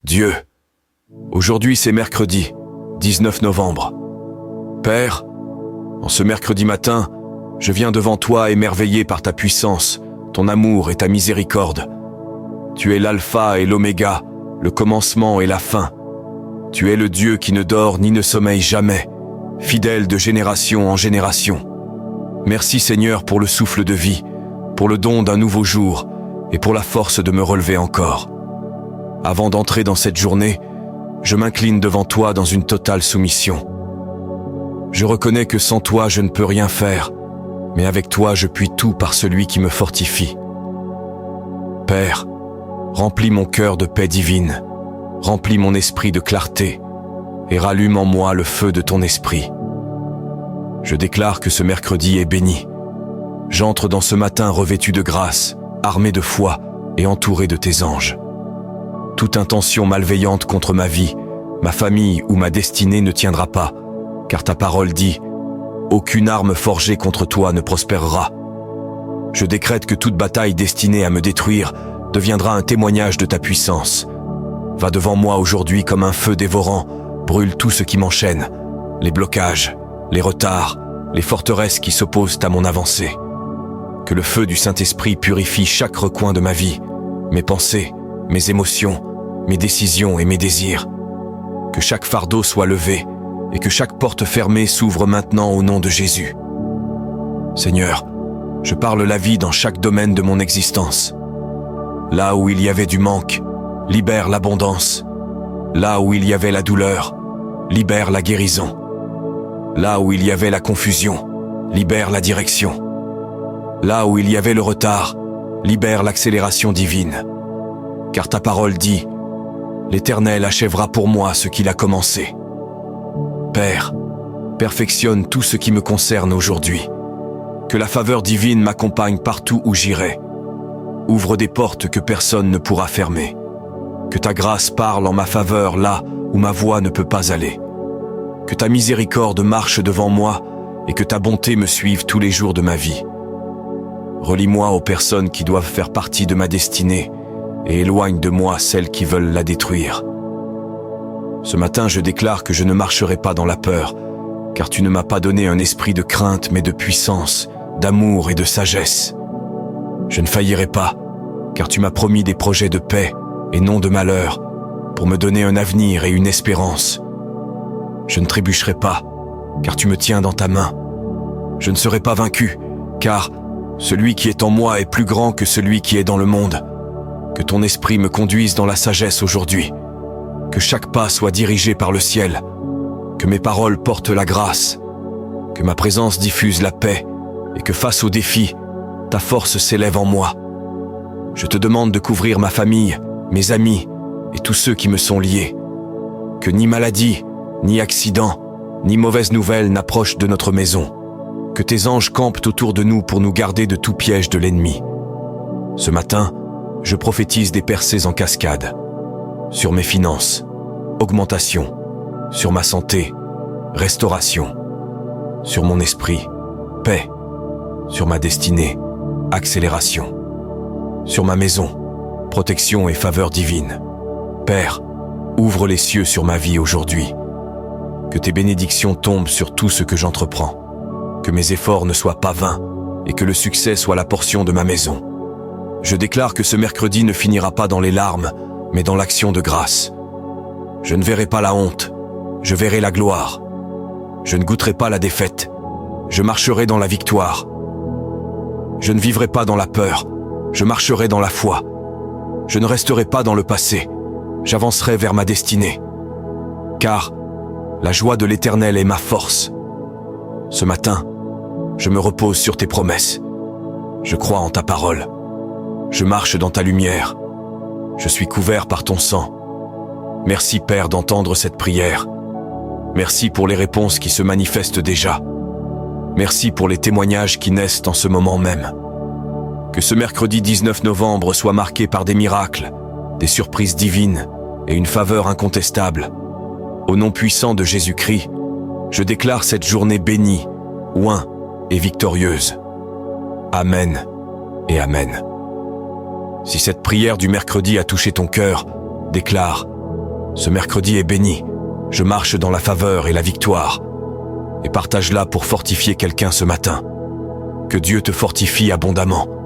Dieu, aujourd'hui c'est mercredi, 19 novembre. Père, en ce mercredi matin, je viens devant toi émerveillé par ta puissance, ton amour et ta miséricorde. Tu es l'alpha et l'oméga, le commencement et la fin. Tu es le Dieu qui ne dort ni ne sommeille jamais, fidèle de génération en génération. Merci Seigneur pour le souffle de vie, pour le don d'un nouveau jour et pour la force de me relever encore. Avant d'entrer dans cette journée, je m'incline devant toi dans une totale soumission. Je reconnais que sans toi je ne peux rien faire, mais avec toi je puis tout par celui qui me fortifie. Père, remplis mon cœur de paix divine, remplis mon esprit de clarté et rallume en moi le feu de ton esprit. Je déclare que ce mercredi est béni. J'entre dans ce matin revêtu de grâce, armé de foi et entouré de tes anges. Toute intention malveillante contre ma vie, ma famille ou ma destinée ne tiendra pas, car ta parole dit « Aucune arme forgée contre toi ne prospérera ». Je décrète que toute bataille destinée à me détruire deviendra un témoignage de ta puissance. Va devant moi aujourd'hui comme un feu dévorant, brûle tout ce qui m'enchaîne, les blocages, les retards, les forteresses qui s'opposent à mon avancée. Que le feu du Saint-Esprit purifie chaque recoin de ma vie, mes pensées, mes émotions, mes décisions et mes désirs. Que chaque fardeau soit levé et que chaque porte fermée s'ouvre maintenant au nom de Jésus. Seigneur, je parle la vie dans chaque domaine de mon existence. Là où il y avait du manque, libère l'abondance. Là où il y avait la douleur, libère la guérison. Là où il y avait la confusion, libère la direction. Là où il y avait le retard, libère l'accélération divine. Car ta parole dit, l'Éternel achèvera pour moi ce qu'il a commencé. Père, perfectionne tout ce qui me concerne aujourd'hui. Que la faveur divine m'accompagne partout où j'irai. Ouvre des portes que personne ne pourra fermer. Que ta grâce parle en ma faveur là où ma voix ne peut pas aller. Que ta miséricorde marche devant moi et que ta bonté me suive tous les jours de ma vie. Relie-moi aux personnes qui doivent faire partie de ma destinée et éloigne de moi celles qui veulent la détruire. Ce matin, je déclare que je ne marcherai pas dans la peur, car tu ne m'as pas donné un esprit de crainte, mais de puissance, d'amour et de sagesse. Je ne faillirai pas, car tu m'as promis des projets de paix et non de malheur, pour me donner un avenir et une espérance. Je ne trébucherai pas, car tu me tiens dans ta main. Je ne serai pas vaincu, car celui qui est en moi est plus grand que celui qui est dans le monde. Que ton esprit me conduise dans la sagesse aujourd'hui. Que chaque pas soit dirigé par le ciel. Que mes paroles portent la grâce. Que ma présence diffuse la paix et que face aux défis, ta force s'élève en moi. Je te demande de couvrir ma famille, mes amis et tous ceux qui me sont liés. Que ni maladie, ni accident, ni mauvaise nouvelle n'approchent de notre maison. Que tes anges campent autour de nous pour nous garder de tout piège de l'ennemi. Ce matin, je prophétise des percées en cascade. Sur mes finances, augmentation. Sur ma santé, restauration. Sur mon esprit, paix. Sur ma destinée, accélération. Sur ma maison, protection et faveur divine. Père, ouvre les cieux sur ma vie aujourd'hui. Que tes bénédictions tombent sur tout ce que j'entreprends. Que mes efforts ne soient pas vains et que le succès soit la portion de ma maison. Je déclare que ce mercredi ne finira pas dans les larmes, mais dans l'action de grâce. Je ne verrai pas la honte, je verrai la gloire. Je ne goûterai pas la défaite, je marcherai dans la victoire. Je ne vivrai pas dans la peur, je marcherai dans la foi. Je ne resterai pas dans le passé, j'avancerai vers ma destinée. Car la joie de l'Éternel est ma force. Ce matin, je me repose sur tes promesses. Je crois en ta parole. Je marche dans ta lumière. Je suis couvert par ton sang. Merci Père d'entendre cette prière. Merci pour les réponses qui se manifestent déjà. Merci pour les témoignages qui naissent en ce moment même. Que ce mercredi 19 novembre soit marqué par des miracles, des surprises divines et une faveur incontestable. Au nom puissant de Jésus-Christ, je déclare cette journée bénie, oint et victorieuse. Amen et Amen. Si cette prière du mercredi a touché ton cœur, déclare Ce mercredi est béni. Je marche dans la faveur et la victoire. Et partage-la pour fortifier quelqu'un ce matin. Que Dieu te fortifie abondamment.